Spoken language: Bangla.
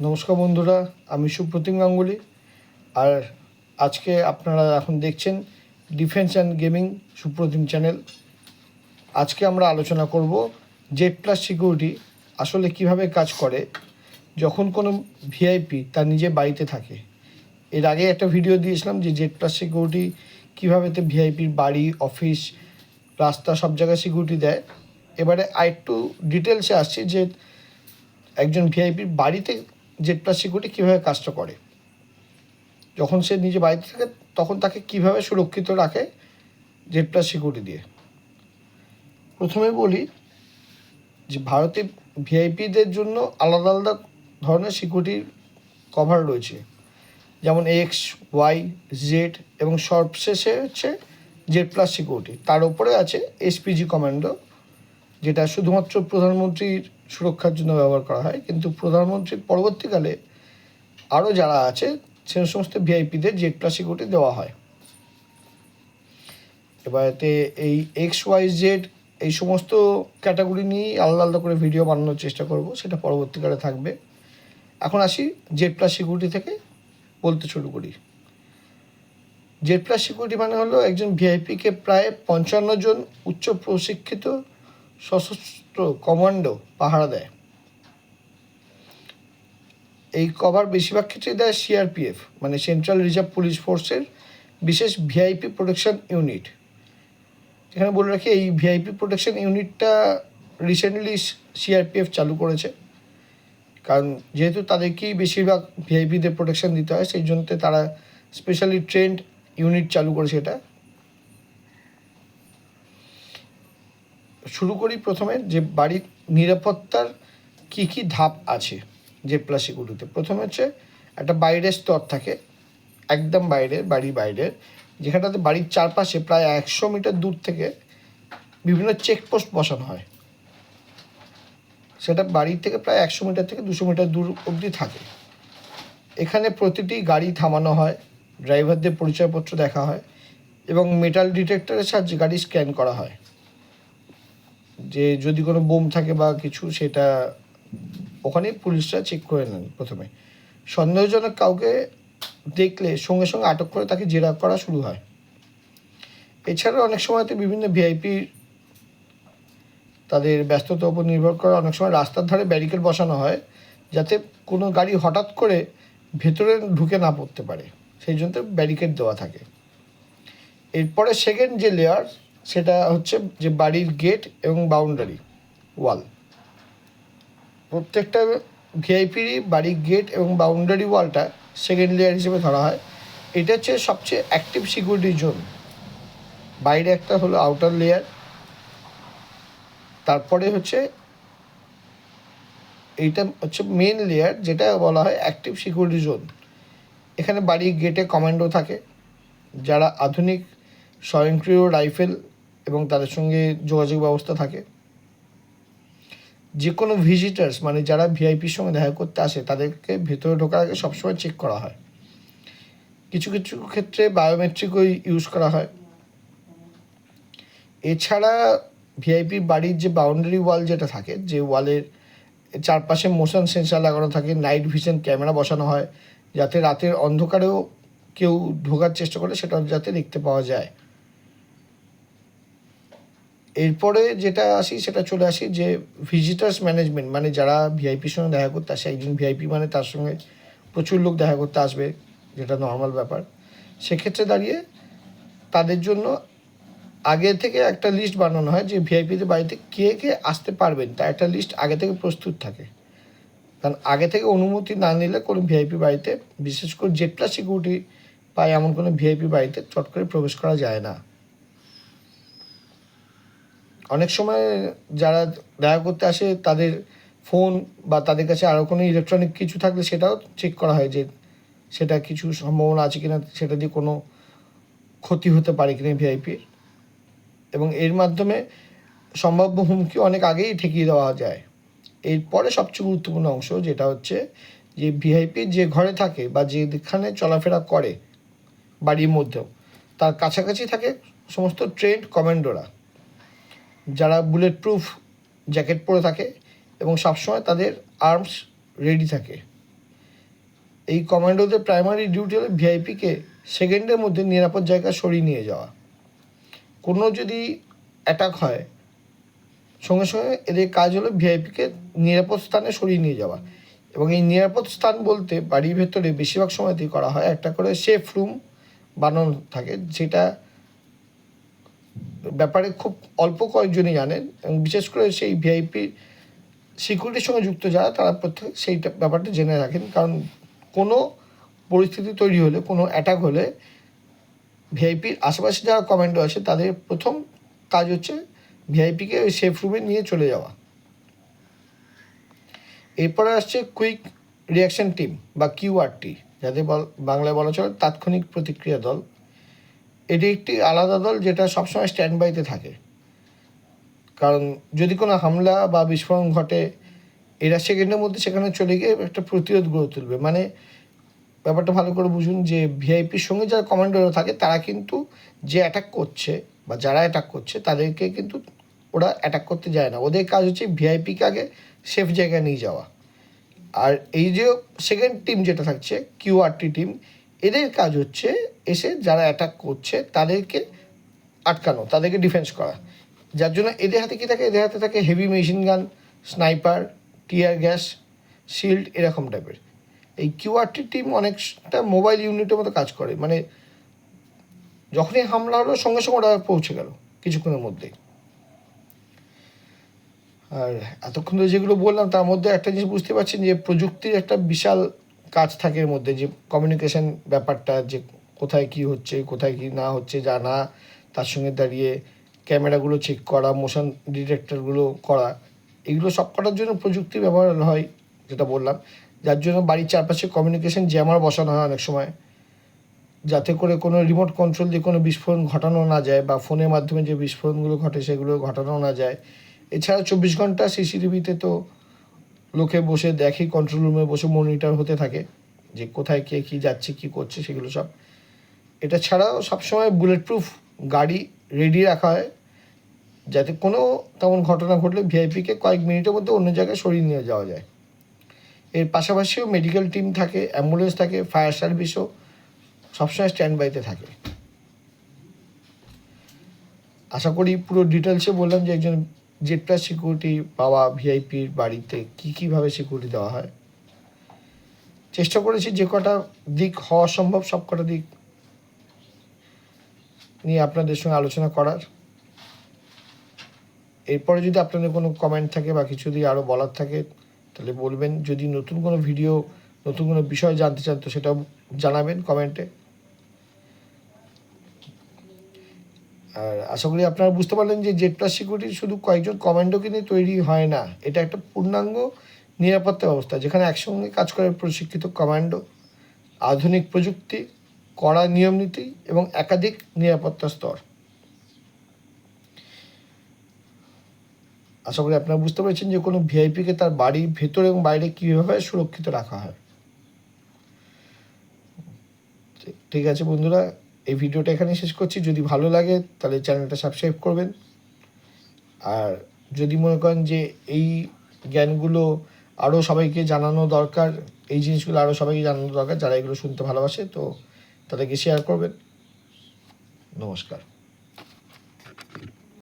নমস্কার বন্ধুরা, আমি সুপ্রতিম গাঙ্গুলি। আর আজকে আপনারা এখন দেখছেন defence and gaming Supratim channel. আজকে আমরা আলোচনা করব জেড প্লাস সিকিউরিটি আসলে কিভাবে কাজ করে যখন কোনো ভিআইপি তার নিজের বাড়িতে থাকে। এর আগে একটা ভিডিও দিয়েছিলাম যে জেড প্লাস সিকিউরিটি কীভাবে ভিআইপির বাড়ি, অফিস, রাস্তা সব জায়গায় সিকিউরিটি দেয়। এবারে আরেকটু ডিটেলসে আসছি যে একজন ভিআইপির বাড়িতে জেড প্লাস সিকিউরিটি কীভাবে কাজটা করে। যখন সে নিজে বাড়িতে থাকে তখন তাকে কীভাবে সুরক্ষিত রাখে জেড প্লাস সিকিউরিটি দিয়ে। প্রথমে বলি যে ভারতে ভিআইপিদের জন্য আলাদা আলাদা ধরনের সিকিউরিটির কভার রয়েছে, যেমন এক্স, ওয়াই, জেড এবং সবশেষে হচ্ছে জেড প্লাস সিকিউরিটি। তার উপরে আছে এসপিজি কমান্ডো, যেটা শুধুমাত্র প্রধানমন্ত্রীর সুরক্ষার জন্য ব্যবহার করা হয়, কিন্তু প্রধানমন্ত্রীর পরবর্তীকালে আরও যারা আছে সে সমস্ত ভিআইপিদের জেড প্লাস সিকিউরিটি দেওয়া হয়। এবারেতে এই এক্স, ওয়াই, জেড এই সমস্ত ক্যাটাগরি নিয়েই আলাদা আলাদা করে ভিডিও বানানোর চেষ্টা করব, সেটা পরবর্তীকালে থাকবে। এখন আসি জেড প্লাস সিকিউরিটি থেকে বলতে শুরু করি। জেড প্লাস সিকিউরিটি মানে হলো একজন ভিআইপিকে প্রায় 55 জন উচ্চ প্রশিক্ষিত সশস্ত্র কমান্ডো পাহারা দেয়। এই কভার বেশিরভাগ ক্ষেত্রে দেয় সিআরপিএফ, মানে সেন্ট্রাল রিজার্ভ পুলিশ ফোর্সের বিশেষ ভিআইপি প্রোটেকশন ইউনিট। এখানে বলে রাখি, এই ভিআইপি প্রোটেকশন ইউনিটটা রিসেন্টলি সিআরপিএফ চালু করেছে, কারণ যেহেতু তাদেরকেই বেশিরভাগ ভিআইপিদের প্রোটেকশন দিতে হয়, সেই জন্য তারা স্পেশালি ট্রেন্ড ইউনিট চালু করেছে এটা। শুরু করি প্রথমে যে বাড়ির নিরাপত্তার কী কী ধাপ আছে জেড প্লাস সিকিউরিটিতে। প্রথমে হচ্ছে একটা বাইরের স্তর থাকে, একদম বাড়ির বাইরের, যেখানটাতে বাড়ির চারপাশে প্রায় 100 মিটার দূর থেকে বিভিন্ন চেকপোস্ট বসানো হয়। সেটা বাড়ির থেকে প্রায় 100 মিটার থেকে 200 মিটার দূর অবধি থাকে। এখানে প্রতিটি গাড়ি থামানো হয়, ড্রাইভারদের পরিচয়পত্র দেখা হয় এবং মেটাল ডিটেক্টরের সাহায্যে গাড়ি স্ক্যান করা হয়, যে যদি কোনো বোম থাকে বা কিছু, সেটা ওখানেই পুলিশরা চেক করে নেন। প্রথমে সন্দেহজনক কাউকে দেখলে সঙ্গে সঙ্গে আটক করে তাকে জেরা করা শুরু হয়। এছাড়াও অনেক সময়তে বিভিন্ন ভিআইপি তাদের ব্যস্ততার উপর নির্ভর করে অনেক সময় রাস্তার ধারে ব্যারিকেড বসানো হয়, যাতে কোনো গাড়ি হঠাৎ করে ভেতরে ঢুকে না পড়তে পারে, সেই জন্য ব্যারিকেড দেওয়া থাকে। এরপরে সেকেন্ড যে লেয়ার, সেটা হচ্ছে যে বাড়ির গেট এবং বাউন্ডারি ওয়াল। প্রত্যেকটা ভিআইপিরই বাড়ির গেট এবং বাউন্ডারি ওয়ালটা সেকেন্ড লেয়ার হিসেবে ধরা হয়। এটা হচ্ছে সবচেয়ে অ্যাক্টিভ সিকিউরিটি জোন। বাইরে একটা হলো আউটার লেয়ার, তারপরে হচ্ছে এইটা হচ্ছে মেন লেয়ার, যেটা বলা হয় অ্যাক্টিভ সিকিউরিটি জোন। এখানে বাড়ির গেটে কমান্ডো থাকে, যারা আধুনিক স্বয়ংক্রিয় রাইফেল এবং তাদের সঙ্গে যোগাযোগ ব্যবস্থা থাকে। যে কোনো ভিজিটার্স, মানে যারা ভিআইপির সঙ্গে দেখা করতে আসে, তাদেরকে ভেতরে ঢোকার আগে সবসময় চেক করা হয়। কিছু কিছু ক্ষেত্রে বায়োমেট্রিকও ইউজ করা হয়। এছাড়া ভিআইপি বাড়ির যে বাউন্ডারি ওয়াল যেটা থাকে, যে ওয়ালের চারপাশে মোশন সেন্সার লাগানো থাকে, নাইট ভিশন ক্যামেরা বসানো হয়, যাতে রাতের অন্ধকারেও কেউ ঢোকার চেষ্টা করে সেটা যাতে দেখতে পাওয়া যায়। এরপরে যেটা আসি, সেটা চলে আসি যে ভিজিটার্স ম্যানেজমেন্ট, মানে যারা ভিআইপির সঙ্গে দেখা করতে আসে, একজন ভিআইপি মানে তার সঙ্গে প্রচুর লোক দেখা করতে আসবে, যেটা নর্মাল ব্যাপার। সেক্ষেত্রে দাঁড়িয়ে তাদের জন্য আগে থেকে একটা লিস্ট বানানো হয় যে ভিআইপিদের বাড়িতে কে কে আসতে পারবেন, তার একটা লিস্ট আগে থেকে প্রস্তুত থাকে। কারণ আগে থেকে অনুমতি না নিলে কোনো ভিআইপি বাড়িতে, বিশেষ করে জেড প্লাস সিকিউরিটি পায় এমন কোনো ভিআইপি বাড়িতে চট করে প্রবেশ করা যায় না। অনেক সময় যারা দেখা করতে আসে তাদের ফোন বা তাদের কাছে আরও কোনো ইলেকট্রনিক কিছু থাকলে সেটাও চেক করা হয় যে সেটা কিছু সম্ভাবনা আছে কিনা, সেটা দিয়ে কোনো ক্ষতি হতে পারে কিনা ভিআইপির, এবং এর মাধ্যমে সম্ভাব্য হুমকি অনেক আগেই ঠেকিয়ে দেওয়া যায়। এরপরে সবচেয়ে গুরুত্বপূর্ণ অংশ, যেটা হচ্ছে যে ভিআইপি যে ঘরে থাকে বা যেখানে চলাফেরা করে বাড়ির মধ্যেও, তার কাছাকাছি থাকে সমস্ত ট্রেন্ড কমান্ডোরা, যারা বুলেট প্রুফ জ্যাকেট পরে থাকে এবং সবসময় তাদের আর্মস রেডি থাকে। এই কমান্ডোদের প্রাইমারি ডিউটি হলো ভিআইপিকে সেকেন্ডের মধ্যে নিরাপদ জায়গায় সরিয়ে নিয়ে যাওয়া। কোনো যদি অ্যাটাক হয় সঙ্গে সঙ্গে এদের কাজ হলো ভিআইপিকে নিরাপদ স্থানে সরিয়ে নিয়ে যাওয়া। এবং এই নিরাপদ স্থান বলতে বাড়ির ভেতরে বেশিরভাগ সময়তেই করা হয় একটা করে সেফ রুম বানানো থাকে, যেটা ব্যাপারে খুব অল্প কয়েকজনই জানেন, এবং বিশেষ করে সেই ভিআইপি সিকিউরিটির সঙ্গে যুক্ত যারা তারা প্রত্যেক সেই ব্যাপারটা জেনে রাখেন। কারণ কোনো পরিস্থিতি তৈরি হলে, কোনো অ্যাটাক হলে ভিআইপির আশেপাশে যারা কমান্ডো আছে তাদের প্রথম কাজ হচ্ছে ভিআইপিকে ওই সেফ রুমে নিয়ে চলে যাওয়া। এরপরে আসছে কুইক রিয়াকশন টিম বা কিউআরটি, যাদের বাংলায় বলা চলে তাৎক্ষণিক প্রতিক্রিয়া দল। এটি একটি আলাদা দল যেটা সবসময় স্ট্যান্ড বাইতে থাকে, কারণ যদি কোনো হামলা বা বিস্ফোরণ ঘটে এরা সেকেন্ডের মধ্যে সেখানে চলে গিয়ে একটা প্রতিরোধ গড়ে তুলবে। মানে ব্যাপারটা ভালো করে বুঝুন যে ভিআইপির সঙ্গে যারা কমান্ডাররা থাকে তারা কিন্তু যে অ্যাটাক করছে বা যারা অ্যাটাক করছে তাদেরকে কিন্তু ওরা অ্যাটাক করতে যায় না। ওদের কাজ হচ্ছে ভিআইপিকে আগে সেফ জায়গায় নিয়ে যাওয়া। আর এই যে সেকেন্ড টিম যেটা থাকছে কিউআরটি টিম, এদের কাজ হচ্ছে এসে যারা অ্যাটাক করছে তাদেরকে আটকানো, তাদেরকে ডিফেন্স করা। যার জন্য এদের হাতে কী থাকে, এদের হাতে থাকে heavy machine gun, sniper, tear gas, shield, এরকম টাইপের। এই কিউআরটি টিম অনেকটা মোবাইল ইউনিটের মতো কাজ করে, মানে যখনই হামলা হলো সঙ্গে সঙ্গে ওরা পৌঁছে গেল কিছুক্ষণের মধ্যেই। আর এতক্ষণ ধরে যেগুলো বললাম তার মধ্যে একটা জিনিস বুঝতে পারছেন যে প্রযুক্তির একটা বিশাল কাজ থাকে এর মধ্যে, যে কমিউনিকেশন ব্যাপারটা, যে কোথায় কি হচ্ছে কোথায় কি না হচ্ছে জানা, তার সঙ্গে দাঁড়িয়ে ক্যামেরাগুলো চেক করা, মোশন ডিটেক্টরগুলো করা, এগুলো সব করার জন্য প্রযুক্তি ব্যবহার হয় যেটা বললাম। যার জন্য বাড়ির চারপাশে কমিউনিকেশন জ্যামার বসানো হয় অনেক সময়, যাতে করে কোনো রিমোট কন্ট্রোল দিয়ে কোনো বিস্ফোরণ ঘটানো না যায়, বা ফোনের মাধ্যমে যে বিস্ফোরণগুলো ঘটে সেগুলো ঘটানো না যায়। এছাড়া 24 ঘন্টা সিসিটিভিতে তো লোকে বসে দেখে, কন্ট্রোল রুমে বসে মনিটর হতে থাকে যে কোথায় কে কী যাচ্ছে কী করছে সেগুলো সব। এটা ছাড়াও সবসময় বুলেট প্রুফ গাড়ি রেডি রাখা হয়, যাতে কোনো তেমন ঘটনা ঘটলে ভিআইপিকে কয়েক মিনিটের মধ্যে অন্য জায়গায় সরিয়ে নিয়ে যাওয়া যায়। এর পাশাপাশিও মেডিকেল টিম থাকে, অ্যাম্বুলেন্স থাকে, ফায়ার সার্ভিসও সবসময় স্ট্যান্ড বাইতে থাকে। আশা করি পুরো ডিটেলসে বললাম যে একজন জেড প্লাস সিকিউরিটি পাওয়া ভিআইপির বাড়িতে কীভাবে সিকিউরিটি দেওয়া হয়। চেষ্টা করেছি যে কটা দিক হওয়া সম্ভব সব কটা দিক নিয়ে আপনাদের সঙ্গে আলোচনা করার। এরপরে যদি আপনাদের কোনো কমেন্ট থাকে বা কিছু যদি আরও বলার থাকে তাহলে বলবেন। যদি নতুন কোনো ভিডিও, নতুন কোনো বিষয় জানতে চান তো সেটাও জানাবেন কমেন্টে। আর আশা করি আপনারা বুঝতে পারলেন যে জেড প্লাস সিকিউরিটি শুধু কয়েকজন কমান্ডোকে নিয়ে তৈরি হয় না, এটা একটা পূর্ণাঙ্গ নিরাপত্তা ব্যবস্থা যেখানে একসঙ্গে কাজ করে প্রশিক্ষিত কমান্ডো, আধুনিক প্রযুক্তি, কড়া নিয়মনীতি এবং একাধিক নিরাপত্তা স্তর। আশা করি আপনারা বুঝতে পেরেছেন যে কোনো ভিআইপিকে তার বাড়ির ভেতরে এবং বাইরে কীভাবে সুরক্ষিত রাখা হয়। ঠিক আছে বন্ধুরা, এই ভিডিওটা এখানে শেষ করছি। যদি ভালো লাগে তাহলে চ্যানেলটা সাবস্ক্রাইব করবেন। আর যদি মনে করেন যে এই জ্ঞানগুলো আরও সবাইকে জানানো দরকার, এই জিনিসগুলো আরও সবাইকে জানানো দরকার যারা এগুলো শুনতে ভালোবাসে, তো তাদেরকে শেয়ার করবেন। নমস্কার।